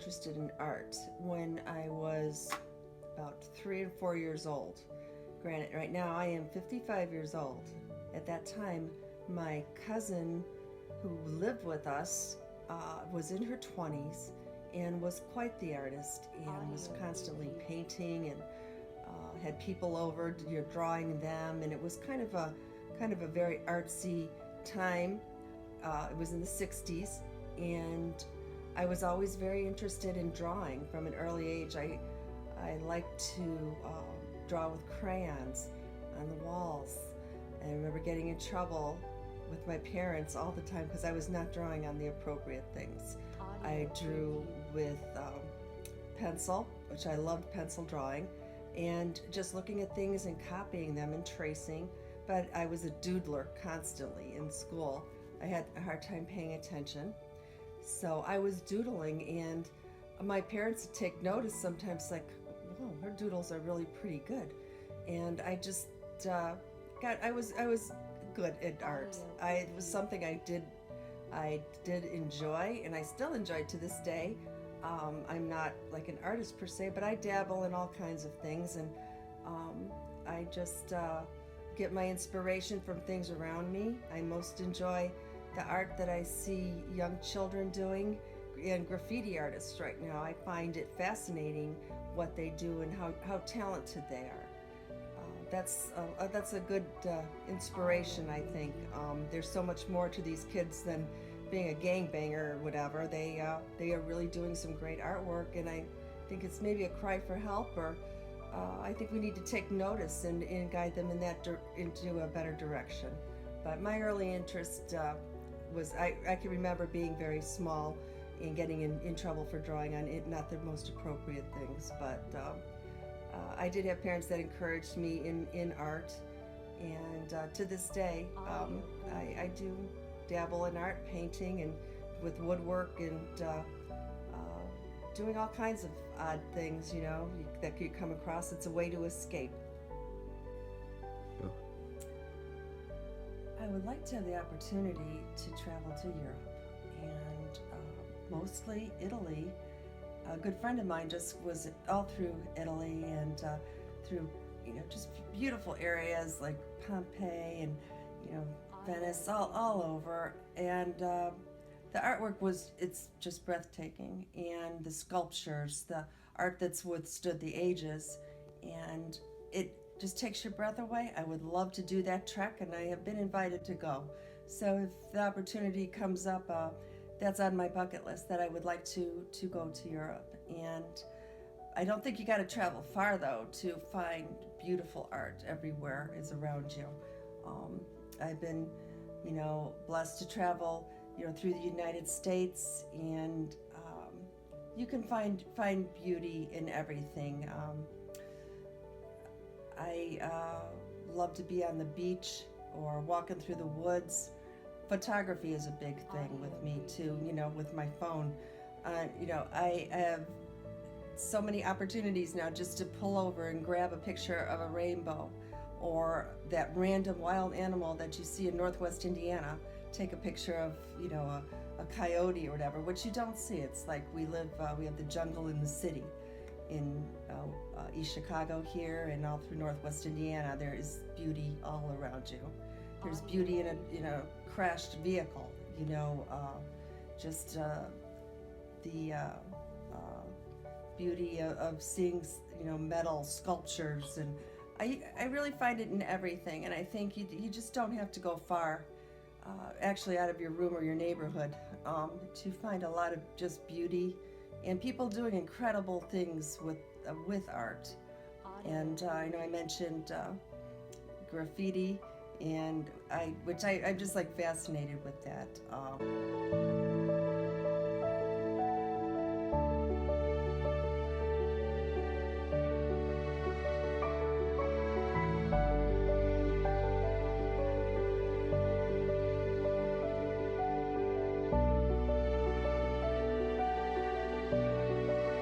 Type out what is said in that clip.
interested in art when I was about 3 and 4 years old. Granted, right now I am 55 years old. At that time, my cousin who lived with us was in her 20s and was quite the artist and was constantly painting and had people over, drawing them, and it was kind of a very artsy time. It was in the 60s, and I was always very interested in drawing from an early age. I liked to draw with crayons on the walls. And I remember getting in trouble with my parents all the time because I was not drawing on the appropriate things. I drew with pencil, which I loved pencil drawing, and just looking at things and copying them and tracing. But I was a doodler constantly in school. I had a hard time paying attention. So I was doodling, and my parents would take notice sometimes, like, whoa, her doodles are really pretty good. And I just I was good at art. It was something I did enjoy, and I still enjoy to this day. I'm not like an artist per se, but I dabble in all kinds of things, and I just get my inspiration from things around me. I most enjoy the art that I see young children doing, and graffiti artists right now. I find it fascinating what they do and how talented they are. That's a good inspiration, I think. There's so much more to these kids than being a gangbanger or whatever. They are really doing some great artwork, and I think it's maybe a cry for help, or I think we need to take notice and guide them into a better direction. But my early interest was, I can remember being very small and getting in trouble for drawing on it, not the most appropriate things, but I did have parents that encouraged me in art, and to this day I do dabble in art, painting, and with woodwork, and doing all kinds of odd things, that you come across. It's a way to escape. Yeah. I would like to have the opportunity to travel to Europe, and mostly Italy. A good friend of mine just was all through Italy, and through just beautiful areas like Pompeii and Venice, all over, and the artwork it's just breathtaking, and the sculptures, the art that's withstood the ages, and it just takes your breath away. I would love to do that trek, and I have been invited to go. So if the opportunity comes up, that's on my bucket list, that I would like to go to Europe. And I don't think you got to travel far, though, to find beautiful art. Everywhere is around you. I've been, blessed to travel, through the United States, and you can find beauty in everything. I love to be on the beach or walking through the woods. Photography is a big thing with me too, with my phone. I have so many opportunities now just to pull over and grab a picture of a rainbow, or that random wild animal that you see in Northwest Indiana. Take a picture of, a coyote or whatever, which you don't see. It's like we have the jungle in the city. In East Chicago here and all through Northwest Indiana, there is beauty all around you. There's beauty in a crashed vehicle, just the beauty of seeing, metal sculptures, and I really find it in everything. And I think you just don't have to go far, actually out of your room or your neighborhood, to find a lot of just beauty, and people doing incredible things with art. And I know I mentioned graffiti, and I'm just like fascinated with that.